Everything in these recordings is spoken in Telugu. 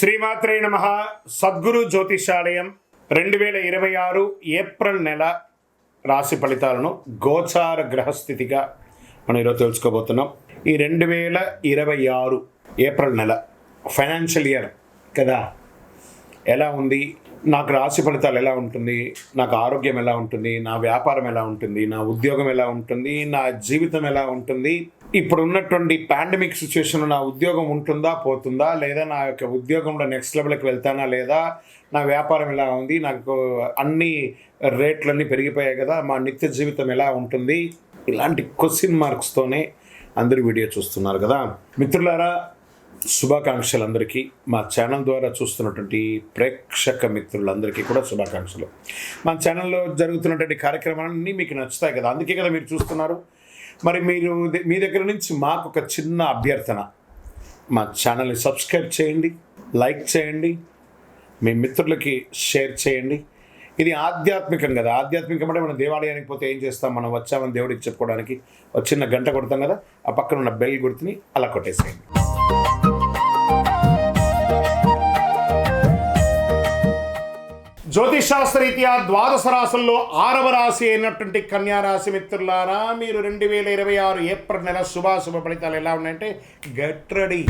శ్రీమాత్రే నమః. సద్గురు జ్యోతిషాలయం 2026 ఏప్రిల్ నెల రాశి ఫలితాలను గోచార గ్రహస్థితిగా మనం ఈరోజు తెలుసుకోబోతున్నాం. ఈ 2026 ఏప్రిల్ నెల ఫైనాన్షియల్ ఇయర్ కదా, ఎలా ఉంది, నాకు రాశి ఫలితాలు ఎలా ఉంటుంది, నాకు ఆరోగ్యం ఎలా ఉంటుంది, నా వ్యాపారం ఎలా ఉంటుంది, నా ఉద్యోగం ఎలా ఉంటుంది, నా జీవితం ఎలా ఉంటుంది, ఇప్పుడు ఉన్నటువంటి పాండమిక్ సిచ్యువేషన్లో నా ఉద్యోగం ఉంటుందా పోతుందా, లేదా నా యొక్క ఉద్యోగంలో నెక్స్ట్ లెవెల్కి వెళ్తానా లేదా, నా వ్యాపారం ఎలా ఉంది, నాకు అన్ని రేట్లన్నీ పెరిగిపోయాయి కదా, మా నిత్య జీవితం ఎలా ఉంటుంది, ఇలాంటి క్వశ్చన్ మార్క్స్తోనే అందరూ వీడియో చూస్తున్నారు కదా. మిత్రులారా, శుభాకాంక్షలు అందరికీ. మా ఛానల్ ద్వారా చూస్తున్నటువంటి ప్రేక్షక మిత్రులందరికీ కూడా శుభాకాంక్షలు. మా ఛానల్లో జరుగుతున్నటువంటి కార్యక్రమాలన్నీ మీకు నచ్చుతాయి కదా, అందుకే కదా మీరు చూస్తున్నారు. మరి మీరు మీ దగ్గర నుంచి మాకు ఒక చిన్న అభ్యర్థన, మా ఛానల్ని సబ్స్క్రైబ్ చేయండి, లైక్ చేయండి, మీ మిత్రులకి షేర్ చేయండి. ఇది ఆధ్యాత్మికం కదా, ఆధ్యాత్మికం అంటే మనం దేవాలయానికి పోతే ఏం చేస్తాం, మనం వచ్చామని దేవుడికి చెప్పుకోవడానికి ఒక చిన్న గంట కొడతాం కదా, ఆ పక్కన ఉన్న బెల్ గుర్తుని అలా కొట్టేసేయండి. జ్యోతిషాస్త్రరీత్యా ద్వాదశ రాశుల్లో 6వ రాశి అయినటువంటి కన్యా రాశి మిత్రులారా, మీరు 2026 ఏప్రిల్ నెల శుభాశుభ ఫలితాలు ఎలా ఉన్నాయంటే, గెట్ రెడీ.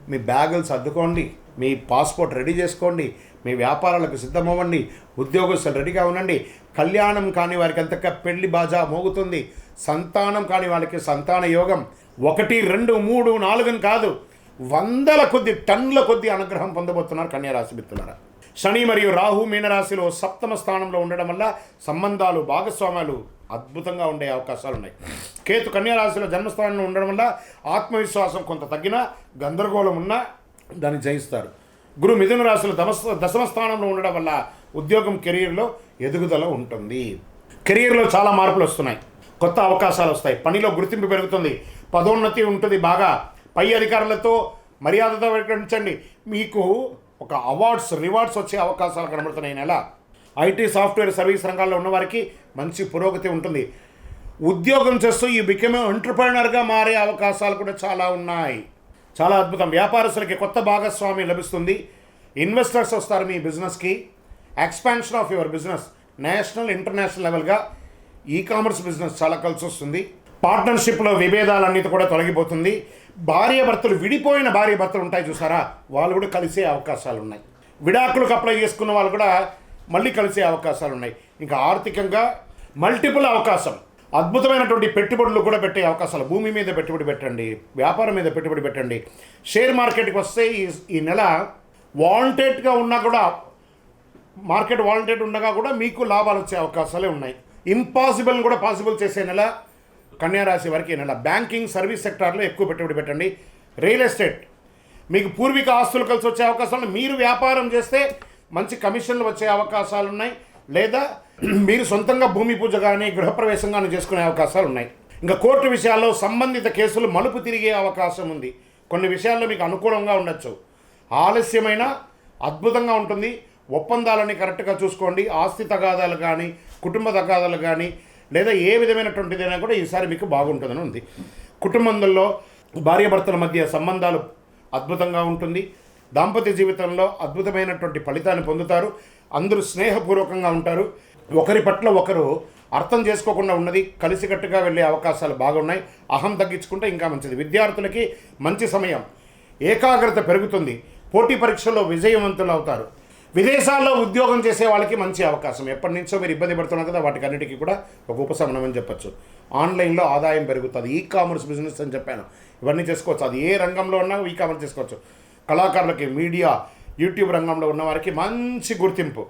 మీ బ్యాగులు సర్దుకోండి, మీ పాస్పోర్ట్ రెడీ చేసుకోండి, మీ వ్యాపారాలకు సిద్ధమవ్వండి, ఉద్యోగస్తులు రెడీగా ఉండండి. కళ్యాణం కాని వారికి అంతగా పెళ్లి బాజా మోగుతుంది. సంతానం కాని వాళ్ళకి సంతాన యోగం 1, 2, 3, 4 కాదు, వందల కొద్ది టన్నుల కొద్ది అనుగ్రహం పొందబోతున్నారు కన్యారాశి మిత్రులారా. శని మరియు రాహు మీనరాశిలో సప్తమ స్థానంలో ఉండడం వల్ల సంబంధాలు, భాగస్వామ్యాలు అద్భుతంగా ఉండే అవకాశాలు ఉన్నాయి. కేతు కన్యారాశిలో జన్మస్థానంలో ఉండడం వల్ల ఆత్మవిశ్వాసం కొంత తగ్గినా, గందరగోళం ఉన్నా దాన్ని జయిస్తారు. గురు మిథున రాశిలో దశమ స్థానంలో ఉండడం వల్ల ఉద్యోగం, కెరీర్లో ఎదుగుదల ఉంటుంది. కెరీర్లో చాలా మార్పులు వస్తున్నాయి, కొత్త అవకాశాలు వస్తాయి, పనిలో గుర్తింపు పెరుగుతుంది, పదోన్నతి ఉంటుంది. బాగా పై అధికారులతో మర్యాదతో వ్యవహరించండి. మీకు ఒక రివార్డ్స్ వచ్చే అవకాశాలు కనబడుతున్నాయి. నెల ఐటీ, సాఫ్ట్వేర్, సర్వీస్ రంగాల్లో ఉన్నవారికి మంచి పురోగతి ఉంటుంది. ఉద్యోగం చేస్తూ ఈ బికమ్ ఎంటర్ప్రెనర్గా మారే అవకాశాలు కూడా చాలా ఉన్నాయి. చాలా అద్భుతం. వ్యాపారస్తులకి కొత్త భాగస్వామి లభిస్తుంది. ఇన్వెస్టర్స్ వస్తారు మీ బిజినెస్కి. Expansion of your business national, international లెవెల్గా ఈ-కామర్స్ బిజినెస్ చాలా కలిసి వస్తుంది. పార్ట్నర్షిప్లో విభేదాలన్నిటి కూడా తొలగిపోతుంది. విడిపోయిన భార్య భర్తలు ఉంటాయి చూసారా, వాళ్ళు కూడా కలిసే అవకాశాలు ఉన్నాయి. విడాకులకు అప్లై చేసుకున్న వాళ్ళు కూడా మళ్ళీ కలిసే అవకాశాలు ఉన్నాయి. ఇంకా ఆర్థికంగా మల్టిపుల్ అవకాశం, అద్భుతమైనటువంటి పెట్టుబడులు కూడా పెట్టే అవకాశాలు. భూమి మీద పెట్టుబడి పెట్టండి, వ్యాపారం మీద పెట్టుబడి పెట్టండి. షేర్ మార్కెట్కి వస్తే ఈ నెల వాలంటెడ్గా ఉన్నా కూడా, మార్కెట్ వాలంటెడ్ ఉండగా కూడా మీకు లాభాలు వచ్చే అవకాశాలే ఉన్నాయి. ఇంపాసిబుల్ కూడా పాసిబుల్ చేసే నెల కన్యారాశి వారికి. నెల బ్యాంకింగ్, సర్వీస్ సెక్టార్లో ఎక్కువ పెట్టుబడి పెట్టండి. రియల్ ఎస్టేట్, మీకు పూర్వీక ఆస్తులు కలిసి వచ్చే అవకాశాలు. మీరు వ్యాపారం చేస్తే మంచి కమిషన్లు వచ్చే అవకాశాలు ఉన్నాయి. లేదా మీరు సొంతంగా భూమి పూజ కానీ, గృహప్రవేశం కానీ చేసుకునే అవకాశాలు ఉన్నాయి. ఇంకా కోర్టు విషయాల్లో సంబంధిత కేసులు మలుపు తిరిగే అవకాశం ఉంది. కొన్ని విషయాల్లో మీకు అనుకూలంగా ఉండొచ్చు. ఆలస్యమైన అద్భుతంగా ఉంటుంది. ఒప్పందాలని కరెక్ట్గా చూసుకోండి. ఆస్తి తగాదాలు కానీ, కుటుంబ తగాదాలు కానీ, లేదా ఏ విధమైనటువంటిదైనా కూడా ఈసారి మీకు బాగుంటుందని ఉంది. కుటుంబంలో భార్యాభర్తల మధ్య సంబంధాలు అద్భుతంగా ఉంటుంది. దాంపత్య జీవితంలో అద్భుతమైనటువంటి ఫలితాన్ని పొందుతారు. అందరూ స్నేహపూర్వకంగా ఉంటారు. ఒకరి పట్ల ఒకరు అర్థం చేసుకోకుండా ఉన్నది కలిసికట్టుగా వెళ్ళే అవకాశాలు బాగున్నాయి. అహం తగ్గించుకుంటే ఇంకా మంచిది. విద్యార్థులకి మంచి సమయం, ఏకాగ్రత పెరుగుతుంది. పోటీ పరీక్షల్లో విజయవంతులు అవుతారు. విదేశాల్లో ఉద్యోగం చేసే వాళ్ళకి మంచి అవకాశం. ఎప్పటి నుంచో మీరు ఇబ్బంది పడుతున్నారు కదా, వాటికి అన్నిటికీ కూడా ఒక ఉపశమనం అని చెప్పచ్చు. ఆన్లైన్లో ఆదాయం పెరుగుతుంది. ఈ-కామర్స్ బిజినెస్ అని చెప్పాను, ఇవన్నీ చేసుకోవచ్చు. అది ఏ రంగంలో ఉన్నా ఈ-కామర్స్ చేసుకోవచ్చు. కళాకారులకి, మీడియా, యూట్యూబ్ రంగంలో ఉన్నవారికి మంచి గుర్తింపు.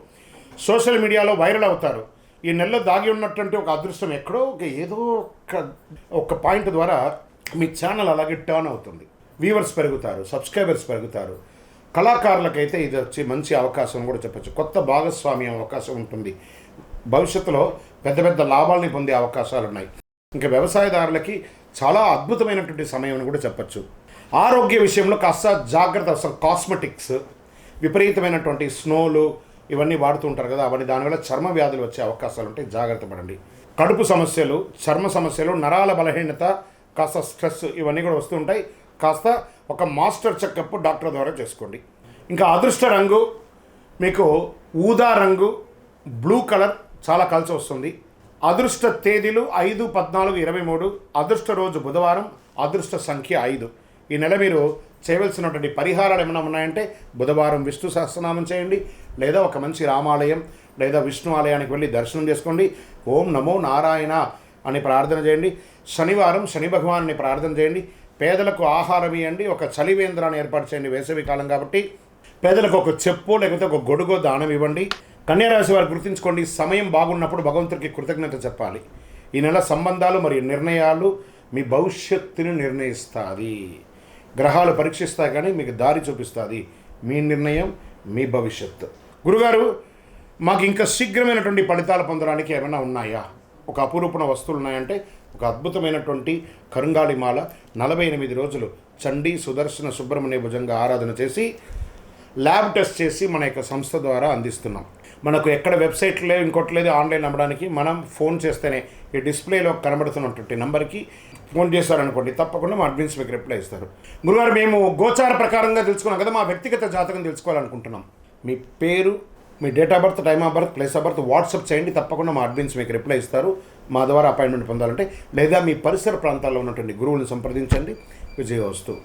సోషల్ మీడియాలో వైరల్ అవుతారు. ఈ నెలలో దాగి ఉన్నటువంటి ఒక అదృష్టం ఎక్కడో ఏదో ఒక పాయింట్ ద్వారా మీ ఛానల్ అలాగే టర్న్ అవుతుంది. వ్యూవర్స్ పెరుగుతారు, సబ్స్క్రైబర్స్ పెరుగుతారు. కళాకారులకైతే ఇది వచ్చి మంచి అవకాశం కూడా చెప్పచ్చు. కొత్త భాగస్వామ్యం అవకాశం ఉంటుంది. భవిష్యత్తులో పెద్ద పెద్ద లాభాలని పొందే అవకాశాలు ఉన్నాయి. ఇంకా వ్యవసాయదారులకి చాలా అద్భుతమైనటువంటి సమయం అని కూడా చెప్పచ్చు. ఆరోగ్య విషయంలో కాస్త జాగ్రత్త అవసరం. కాస్మెటిక్స్, విపరీతమైనటువంటి స్నోలు ఇవన్నీ వాడుతూ ఉంటారు కదా, అవన్నీ దానివల్ల చర్మ వ్యాధులు వచ్చే అవకాశాలు ఉంటాయి, జాగ్రత్త పడండి. కడుపు సమస్యలు, చర్మ సమస్యలు, నరాల బలహీనత, కాస్త స్ట్రెస్ ఇవన్నీ కూడా వస్తూ ఉంటాయి. కాస్త ఒక మాస్టర్ చెకప్ డాక్టర్ ద్వారా చేసుకోండి. ఇంకా అదృష్ట రంగు మీకు ఊదా రంగు, బ్లూ కలర్ చాలా కలిసి వస్తుంది. అదృష్ట తేదీలు 5, 14, 23. అదృష్ట రోజు బుధవారం. అదృష్ట సంఖ్య 5. ఈ నెల మీరు చేయవలసినటువంటి పరిహారాలు ఏమైనా ఉన్నాయంటే బుధవారం విష్ణు సహస్రనామం చేయండి, లేదా ఒక మంచి రామాలయం లేదా విష్ణు ఆలయానికి వెళ్ళి దర్శనం చేసుకోండి. ఓం నమో నారాయణ అని ప్రార్థన చేయండి. శనివారం శని భగవాన్ని ప్రార్థన చేయండి. పేదలకు ఆహారం ఇవ్వండి. ఒక చలివేంద్రాన్ని ఏర్పాటు చేయండి, వేసవి కాలం కాబట్టి. పేదలకు ఒక చెప్పు లేకపోతే ఒక గొడుగో దానం ఇవ్వండి. కన్యారాశి వారు గుర్తుంచుకోండి, సమయం బాగున్నప్పుడు భగవంతుడికి కృతజ్ఞత చెప్పాలి. ఈ నెల సంబంధాలు మరియు నిర్ణయాలు మీ భవిష్యత్తుని నిర్ణయిస్తుంది. గ్రహాలు పరీక్షిస్తాయి కానీ మీకు దారి చూపిస్తుంది. మీ నిర్ణయం మీ భవిష్యత్తు. గురుగారు, మాకు ఇంకా శీఘ్రమైనటువంటి ఫలితాలు పొందడానికి ఏమైనా ఉన్నాయా? ఒక అపురూపణ వస్తువులు ఉన్నాయంటే ఒక అద్భుతమైనటువంటి కరుంగాళిమాల 48 రోజులు చండీ సుదర్శన సుబ్రహ్మణ్య భుజంగా ఆరాధన చేసి ల్యాబ్ టెస్ట్ చేసి మన యొక్క సంస్థ ద్వారా అందిస్తున్నాం. మనకు ఎక్కడ వెబ్సైట్ లేదు, ఇంకోటి లేదు, ఆన్లైన్ అమ్మడానికి. మనం ఫోన్ చేస్తేనే ఈ డిస్ప్లేలో కనబడుతున్నటువంటి నెంబర్కి ఫోన్ చేస్తారనుకోండి, తప్పకుండా మా అడ్మిన్స్ మీకు రిప్లై ఇస్తారు. గురుగారు, మేము గోచార ప్రకారంగా తెలుసుకున్నాం కదా, మా వ్యక్తిగత జాతకం తెలుసుకోవాలనుకుంటున్నాం. మీ పేరు, మీ date of birth, time of birth, place of birth WhatsApp చేయండి. తప్పకుండా మా అడ్మిన్స్ మీకు రిప్లై ఇస్తారు. మా ద్వారా అపాయింట్మెంట్ పొందాలంటే లేదా మీ పరిసర ప్రాంతాల్లో ఉన్నటువంటి గురువులను సంప్రదించండి. విజయవస్తు.